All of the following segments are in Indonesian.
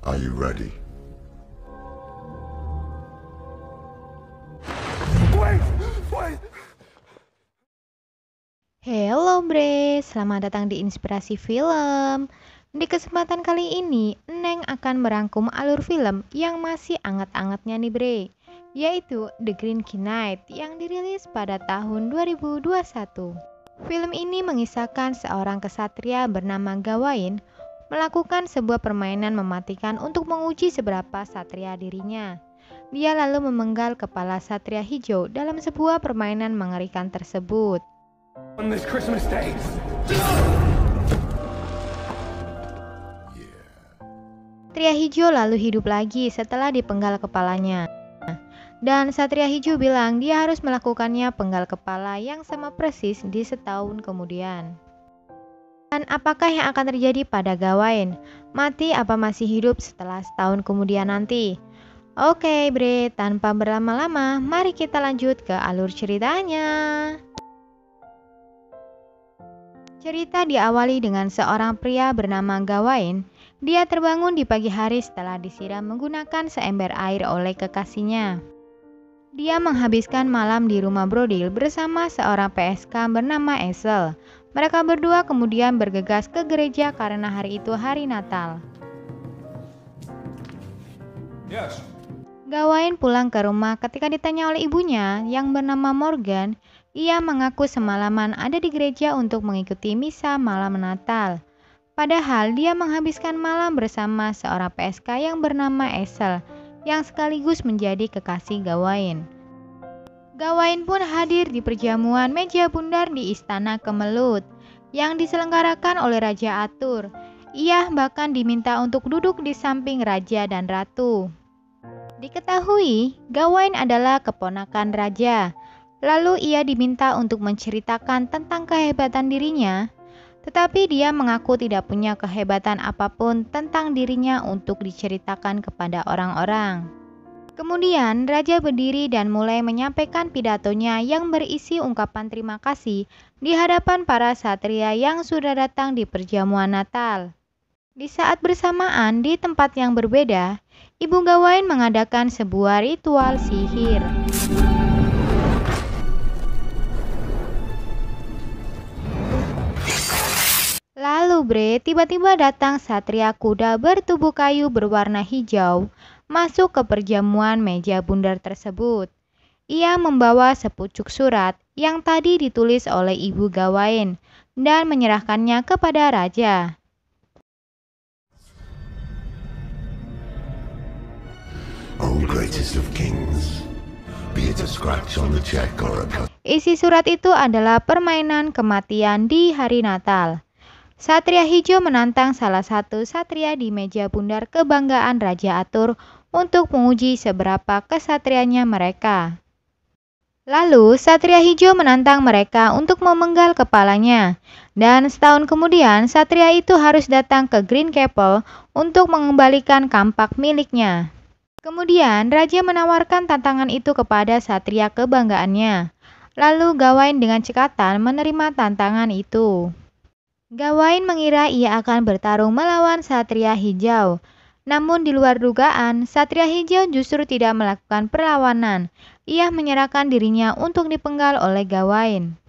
Are you ready? Wait! Hello Bre, selamat datang di Inspirasi Film. Di kesempatan kali ini, Neng akan merangkum alur film yang masih anget-angetnya nih Bre, yaitu The Green Knight yang dirilis pada tahun 2021. Film ini mengisahkan seorang kesatria bernama Gawain melakukan sebuah permainan mematikan untuk menguji seberapa satria dirinya. Dia lalu memenggal kepala satria hijau dalam sebuah permainan mengerikan tersebut. On this Christmas Day. Satria hijau lalu hidup lagi setelah dipenggal kepalanya. Dan Satria hijau bilang dia harus melakukannya penggal kepala yang sama persis di setahun kemudian. Dan apakah yang akan terjadi pada Gawain? Mati apa masih hidup setelah setahun kemudian nanti? Oke Bre, tanpa berlama-lama, mari kita lanjut ke alur ceritanya. Cerita diawali dengan seorang pria bernama Gawain. Dia terbangun di pagi hari setelah disiram menggunakan seember air oleh kekasihnya. Dia menghabiskan malam di rumah Brodil bersama seorang PSK bernama Esel. Mereka berdua kemudian bergegas ke gereja karena hari itu hari Natal. Yes. Gawain pulang ke rumah ketika ditanya oleh ibunya yang bernama Morgan. Ia mengaku semalaman ada di gereja untuk mengikuti misa malam Natal. Padahal dia menghabiskan malam bersama seorang PSK yang bernama Esel, yang sekaligus menjadi kekasih Gawain. Gawain pun hadir di perjamuan meja bundar di Istana Kemelut, yang diselenggarakan oleh Raja Atur. Ia bahkan diminta untuk duduk di samping Raja dan Ratu. Diketahui, Gawain adalah keponakan Raja. Lalu ia diminta untuk menceritakan tentang kehebatan dirinya, tetapi dia mengaku tidak punya kehebatan apapun tentang dirinya untuk diceritakan kepada orang-orang. Kemudian Raja berdiri dan mulai menyampaikan pidatonya yang berisi ungkapan terima kasih di hadapan para satria yang sudah datang di perjamuan Natal. Di saat bersamaan di tempat yang berbeda, Ibu Gawain mengadakan sebuah ritual sihir. Lalu Bre, tiba-tiba datang satria kuda bertubuh kayu berwarna hijau masuk ke perjamuan meja bundar tersebut. Ia membawa sepucuk surat yang tadi ditulis oleh Ibu Gawain dan menyerahkannya kepada Raja. O greatest of kings, be it a scratch on the check or a cut. Isi surat itu adalah permainan kematian di hari Natal. Satria hijau menantang salah satu satria di meja bundar kebanggaan Raja Atur untuk menguji seberapa kesatrianya mereka. Lalu satria hijau menantang mereka untuk memenggal kepalanya. Dan setahun kemudian satria itu harus datang ke Green Chapel untuk mengembalikan kampak miliknya. Kemudian Raja menawarkan tantangan itu kepada satria kebanggaannya. Lalu Gawain dengan cekatan menerima tantangan itu. Gawain mengira ia akan bertarung melawan Satria Hijau. Namun di luar dugaan, Satria Hijau justru tidak melakukan perlawanan. Ia menyerahkan dirinya untuk dipenggal oleh Gawain.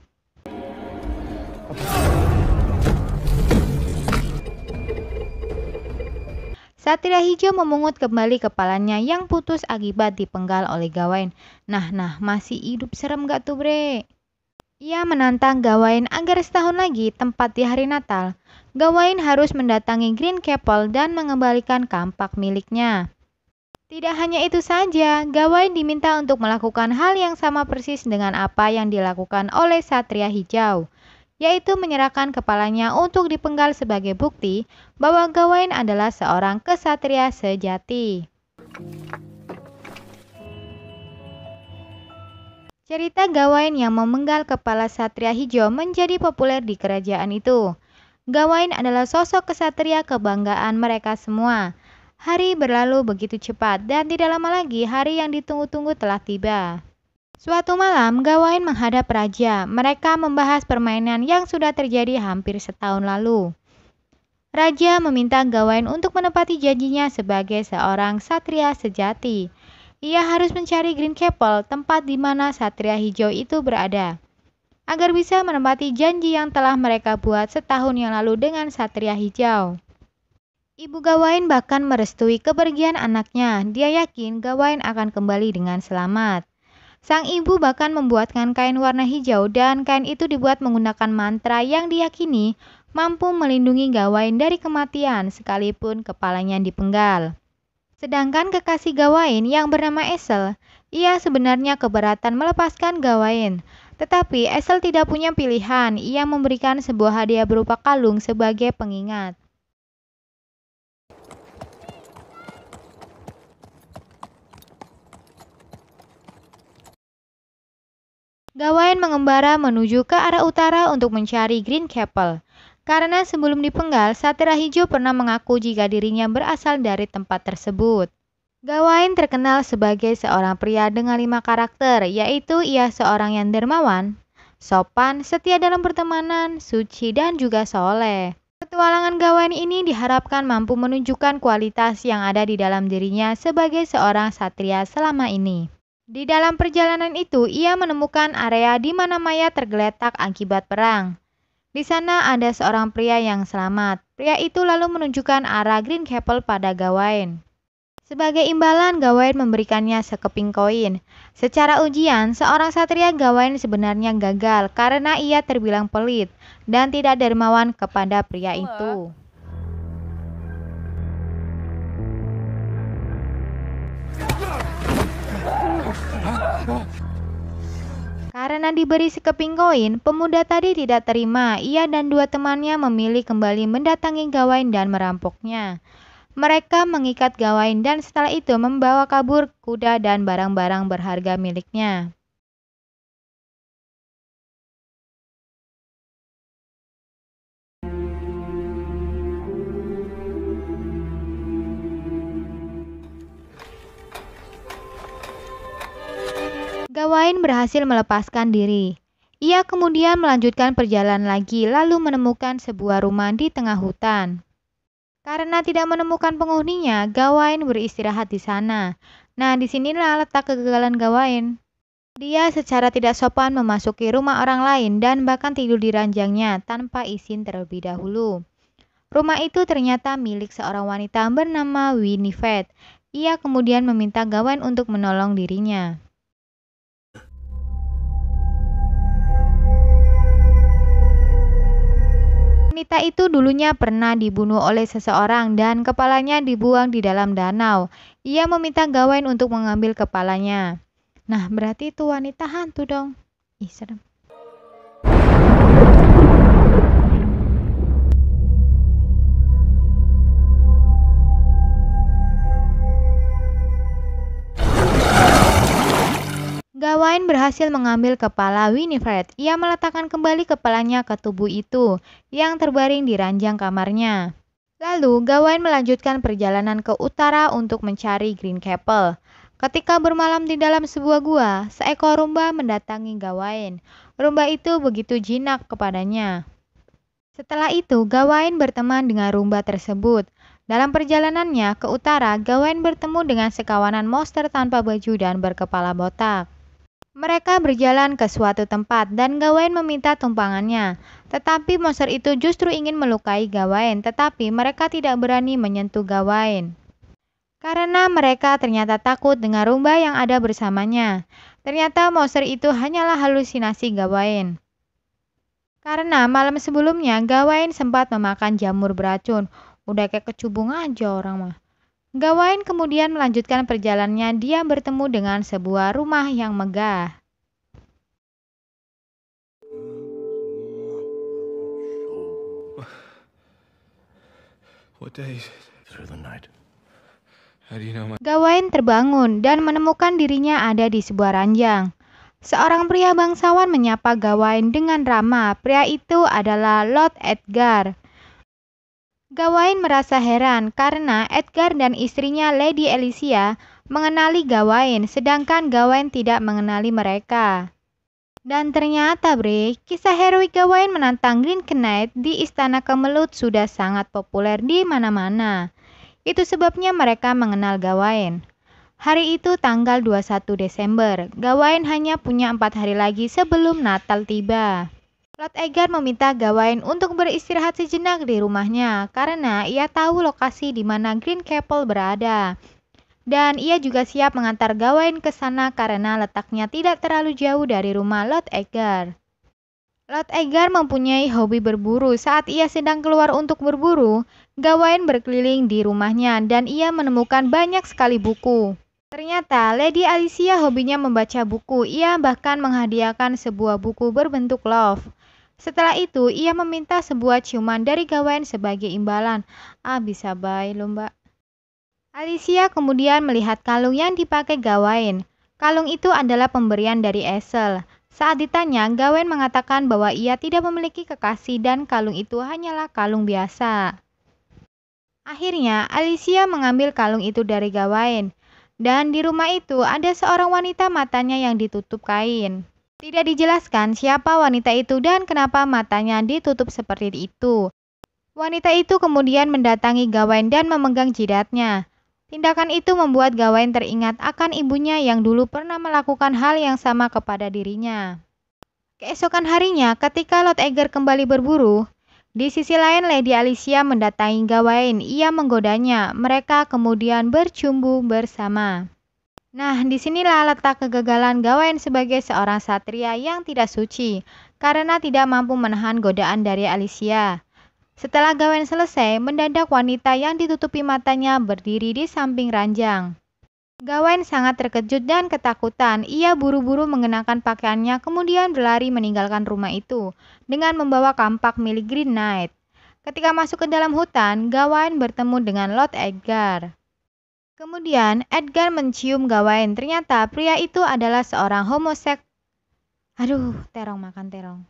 Satria Hijau memungut kembali kepalanya yang putus akibat dipenggal oleh Gawain. Nah, masih hidup serem gak tuh Bre? Ia menantang Gawain agar setahun lagi, tepat di hari Natal, Gawain harus mendatangi Green Chapel dan mengembalikan kampak miliknya. Tidak hanya itu saja, Gawain diminta untuk melakukan hal yang sama persis dengan apa yang dilakukan oleh Satria Hijau, yaitu menyerahkan kepalanya untuk dipenggal sebagai bukti bahwa Gawain adalah seorang kesatria sejati. Cerita Gawain yang memenggal kepala Satria Hijau menjadi populer di kerajaan itu. Gawain adalah sosok kesatria kebanggaan mereka semua. Hari berlalu begitu cepat dan tidak lama lagi hari yang ditunggu-tunggu telah tiba. Suatu malam, Gawain menghadap raja. Mereka membahas permainan yang sudah terjadi hampir setahun lalu. Raja meminta Gawain untuk menepati janjinya sebagai seorang satria sejati. Ia harus mencari Green Chapel, tempat di mana satria hijau itu berada, agar bisa menepati janji yang telah mereka buat setahun yang lalu dengan satria hijau. Ibu Gawain bahkan merestui kepergian anaknya. Dia yakin Gawain akan kembali dengan selamat. Sang ibu bahkan membuatkan kain warna hijau, dan kain itu dibuat menggunakan mantra yang diyakini mampu melindungi Gawain dari kematian sekalipun kepalanya dipenggal. Sedangkan kekasih Gawain yang bernama Esel, ia sebenarnya keberatan melepaskan Gawain. Tetapi Esel tidak punya pilihan. Ia memberikan sebuah hadiah berupa kalung sebagai pengingat. Gawain mengembara menuju ke arah utara untuk mencari Green Chapel. Karena sebelum dipenggal, Satria Hijau pernah mengaku jika dirinya berasal dari tempat tersebut. Gawain terkenal sebagai seorang pria dengan 5 karakter, yaitu ia seorang yang dermawan, sopan, setia dalam pertemanan, suci, dan juga soleh. Petualangan Gawain ini diharapkan mampu menunjukkan kualitas yang ada di dalam dirinya sebagai seorang satria selama ini. Di dalam perjalanan itu, ia menemukan area di mana mayat tergeletak akibat perang. Di sana ada seorang pria yang selamat. Pria itu lalu menunjukkan arah Green Chapel pada Gawain. Sebagai imbalan, Gawain memberikannya sekeping koin. Secara ujian, seorang satria Gawain sebenarnya gagal karena ia terbilang pelit dan tidak dermawan kepada pria itu. Karena diberi sekeping koin, pemuda tadi tidak terima. Ia dan 2 temannya memilih kembali mendatangi Gawain dan merampoknya. Mereka mengikat Gawain dan setelah itu membawa kabur kuda dan barang-barang berharga miliknya. Gawain berhasil melepaskan diri. Ia kemudian melanjutkan perjalanan lagi lalu menemukan sebuah rumah di tengah hutan. Karena tidak menemukan penghuninya, Gawain beristirahat di sana. Nah, disinilah letak kegagalan Gawain. Dia secara tidak sopan memasuki rumah orang lain dan bahkan tidur di ranjangnya tanpa izin terlebih dahulu. Rumah itu ternyata milik seorang wanita bernama Winifred. Ia kemudian meminta Gawain untuk menolong dirinya. Wanita itu dulunya pernah dibunuh oleh seseorang dan kepalanya dibuang di dalam danau. Ia meminta Gawain untuk mengambil kepalanya. Nah, berarti itu wanita hantu dong. Ih, serem. Gawain berhasil mengambil kepala Winifred. Ia meletakkan kembali kepalanya ke tubuh itu yang terbaring di ranjang kamarnya. Lalu Gawain melanjutkan perjalanan ke utara untuk mencari Green Chapel. Ketika bermalam di dalam sebuah gua, seekor rumba mendatangi Gawain. Rumba itu begitu jinak kepadanya. Setelah itu, Gawain berteman dengan rumba tersebut. Dalam perjalanannya ke utara, Gawain bertemu dengan sekawanan monster tanpa baju dan berkepala botak. Mereka berjalan ke suatu tempat dan Gawain meminta tumpangannya. Tetapi monster itu justru ingin melukai Gawain, tetapi mereka tidak berani menyentuh Gawain. Karena mereka ternyata takut dengan rumba yang ada bersamanya. Ternyata monster itu hanyalah halusinasi Gawain. Karena malam sebelumnya Gawain sempat memakan jamur beracun. Udah kayak kecubung aja orang mah. Gawain kemudian melanjutkan perjalanannya. Dia bertemu dengan sebuah rumah yang megah. What day is it? Through the night. How do you know my... Gawain terbangun dan menemukan dirinya ada di sebuah ranjang. Seorang pria bangsawan menyapa Gawain dengan ramah. Pria itu adalah Lord Edgar. Gawain merasa heran karena Edgar dan istrinya Lady Alicia mengenali Gawain, sedangkan Gawain tidak mengenali mereka. Dan ternyata Bre, kisah heroik Gawain menantang Green Knight di Istana Kemelut sudah sangat populer di mana-mana. Itu sebabnya mereka mengenal Gawain. Hari itu tanggal 21 Desember, Gawain hanya punya 4 hari lagi sebelum Natal tiba. Lord Edgar meminta Gawain untuk beristirahat sejenak di rumahnya karena ia tahu lokasi di mana Green Chapel berada. Dan ia juga siap mengantar Gawain ke sana karena letaknya tidak terlalu jauh dari rumah Lord Edgar. Lord Edgar mempunyai hobi berburu. Saat ia sedang keluar untuk berburu, Gawain berkeliling di rumahnya dan ia menemukan banyak sekali buku. Ternyata Lady Alicia hobinya membaca buku. Ia bahkan menghadiahkan sebuah buku berbentuk love. Setelah itu, ia meminta sebuah ciuman dari Gawain sebagai imbalan. Bisa bye lo mbak. Alicia kemudian melihat kalung yang dipakai Gawain. Kalung itu adalah pemberian dari Esel. Saat ditanya, Gawain mengatakan bahwa ia tidak memiliki kekasih dan kalung itu hanyalah kalung biasa. Akhirnya, Alicia mengambil kalung itu dari Gawain. Dan di rumah itu ada seorang wanita matanya yang ditutup kain. Tidak dijelaskan siapa wanita itu dan kenapa matanya ditutup seperti itu. Wanita itu kemudian mendatangi Gawain dan memegang jidatnya. Tindakan itu membuat Gawain teringat akan ibunya yang dulu pernah melakukan hal yang sama kepada dirinya. Keesokan harinya, ketika Lord Edgar kembali berburu, di sisi lain Lady Alicia mendatangi Gawain. Ia menggodanya. Mereka kemudian bercumbu bersama. Nah, disinilah letak kegagalan Gawain sebagai seorang satria yang tidak suci, karena tidak mampu menahan godaan dari Alicia. Setelah Gawain selesai, mendadak wanita yang ditutupi matanya berdiri di samping ranjang. Gawain sangat terkejut dan ketakutan. Ia buru-buru mengenakan pakaiannya kemudian berlari meninggalkan rumah itu dengan membawa kampak milik Green Knight. Ketika masuk ke dalam hutan, Gawain bertemu dengan Lord Edgar. Kemudian Edgar mencium Gawain. Ternyata pria itu adalah seorang homoseks. Terong makan terong.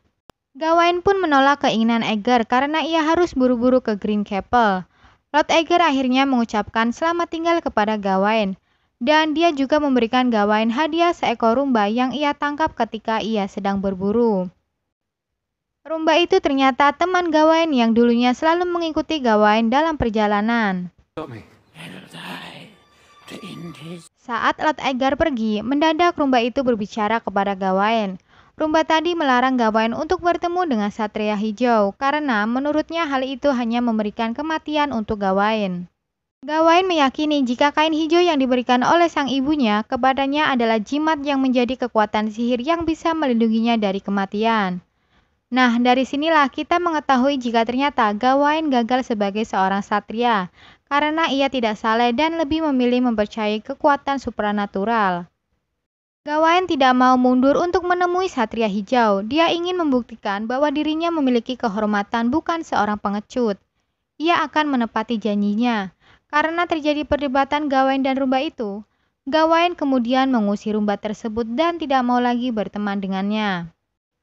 Gawain pun menolak keinginan Edgar karena ia harus buru-buru ke Green Chapel. Lord Edgar akhirnya mengucapkan selamat tinggal kepada Gawain, dan dia juga memberikan Gawain hadiah seekor rumba yang ia tangkap ketika ia sedang berburu. Rumba itu ternyata teman Gawain yang dulunya selalu mengikuti Gawain dalam perjalanan. Saat Lord Edgar pergi, mendadak rumba itu berbicara kepada Gawain. Rumba tadi melarang Gawain untuk bertemu dengan Satria Hijau karena menurutnya hal itu hanya memberikan kematian untuk Gawain. Gawain meyakini jika kain hijau yang diberikan oleh sang ibunya kepadanya adalah jimat yang menjadi kekuatan sihir yang bisa melindunginya dari kematian. Nah, dari sinilah kita mengetahui jika ternyata Gawain gagal sebagai seorang satria karena ia tidak saleh dan lebih memilih mempercayai kekuatan supranatural. Gawain tidak mau mundur untuk menemui Satria Hijau. Dia ingin membuktikan bahwa dirinya memiliki kehormatan bukan seorang pengecut. Ia akan menepati janjinya. Karena terjadi perdebatan Gawain dan rumba itu, Gawain kemudian mengusir rumba tersebut dan tidak mau lagi berteman dengannya.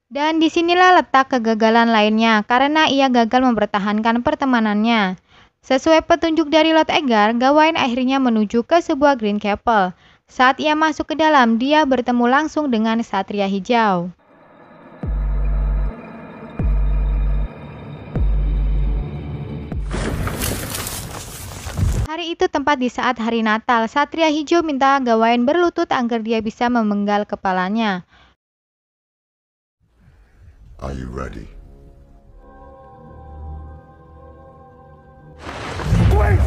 Dan disinilah letak kegagalan lainnya karena ia gagal mempertahankan pertemanannya. Sesuai petunjuk dari Lord Edgar, Gawain akhirnya menuju ke sebuah Green Chapel. Saat ia masuk ke dalam, dia bertemu langsung dengan Satria Hijau. Hari itu tepat di saat hari Natal. Satria Hijau minta Gawain berlutut agar dia bisa memenggal kepalanya. Are you ready? Wait!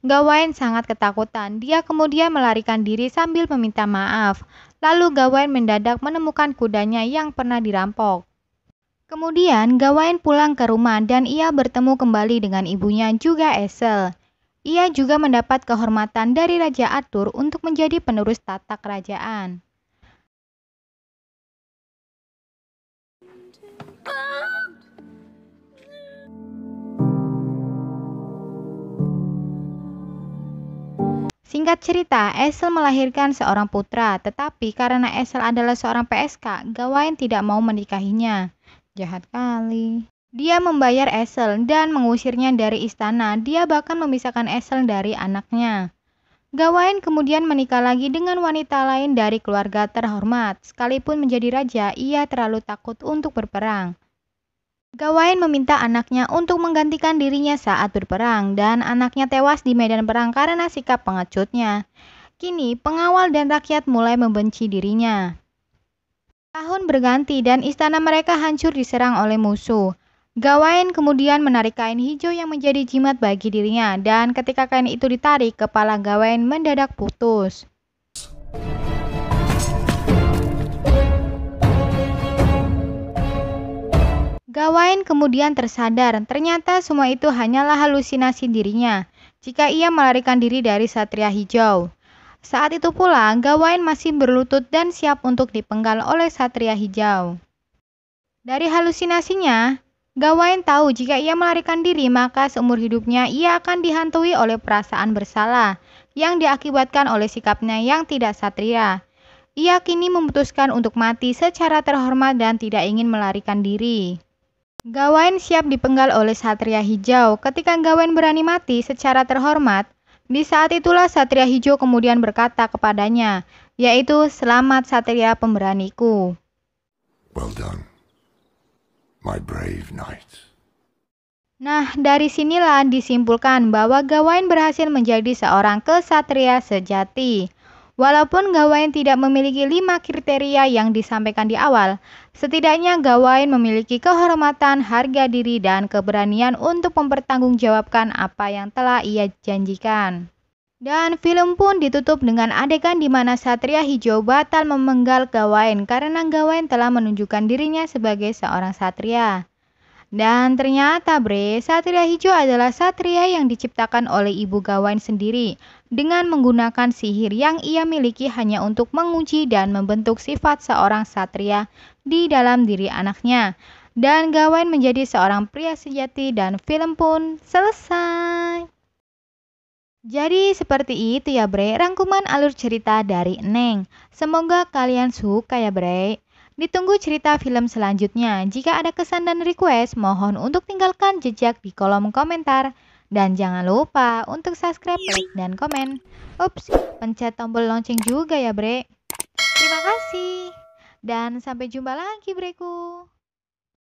Gawain sangat ketakutan. Dia kemudian melarikan diri sambil meminta maaf. Lalu Gawain mendadak menemukan kudanya yang pernah dirampok. Kemudian Gawain pulang ke rumah dan ia bertemu kembali dengan ibunya juga Esel. Ia juga mendapat kehormatan dari Raja Arthur untuk menjadi penerus tata kerajaan. Singkat cerita, Esel melahirkan seorang putra, tetapi karena Esel adalah seorang PSK, Gawain tidak mau menikahinya. Jahat kali. Dia membayar Esel dan mengusirnya dari istana. Dia bahkan memisahkan Esel dari anaknya. Gawain kemudian menikah lagi dengan wanita lain dari keluarga terhormat. Sekalipun menjadi raja, ia terlalu takut untuk berperang. Gawain meminta anaknya untuk menggantikan dirinya saat berperang, dan anaknya tewas di medan perang karena sikap pengecutnya. Kini, pengawal dan rakyat mulai membenci dirinya. Tahun berganti dan istana mereka hancur diserang oleh musuh. Gawain kemudian menarik kain hijau yang menjadi jimat bagi dirinya, dan ketika kain itu ditarik, kepala Gawain mendadak putus. Gawain kemudian tersadar, ternyata semua itu hanyalah halusinasi dirinya jika ia melarikan diri dari Satria Hijau. Saat itu pula, Gawain masih berlutut dan siap untuk dipenggal oleh Satria Hijau. Dari halusinasinya, Gawain tahu jika ia melarikan diri maka seumur hidupnya ia akan dihantui oleh perasaan bersalah yang diakibatkan oleh sikapnya yang tidak satria. Ia kini memutuskan untuk mati secara terhormat dan tidak ingin melarikan diri. Gawain siap dipenggal oleh Satria Hijau. Ketika Gawain berani mati secara terhormat, di saat itulah Satria Hijau kemudian berkata kepadanya, yaitu "Selamat Satria pemberaniku." Well done, my brave knight. Nah, dari sinilah disimpulkan bahwa Gawain berhasil menjadi seorang kesatria sejati. Walaupun Gawain tidak memiliki 5 kriteria yang disampaikan di awal, setidaknya Gawain memiliki kehormatan, harga diri, dan keberanian untuk mempertanggungjawabkan apa yang telah ia janjikan. Dan film pun ditutup dengan adegan di mana Satria Hijau batal memenggal Gawain karena Gawain telah menunjukkan dirinya sebagai seorang satria. Dan ternyata Satria Hijau adalah satria yang diciptakan oleh ibu Gawain sendiri dengan menggunakan sihir yang ia miliki hanya untuk menguji dan membentuk sifat seorang satria di dalam diri anaknya. Dan Gawain menjadi seorang pria sejati dan film pun selesai. Jadi seperti itu ya rangkuman alur cerita dari Neng. Semoga kalian suka ya Ditunggu cerita film selanjutnya. Jika ada kesan dan request, mohon untuk tinggalkan jejak di kolom komentar. Dan jangan lupa untuk subscribe, like, dan komen. Ups, pencet tombol lonceng juga ya Terima kasih. Dan sampai jumpa lagi breku.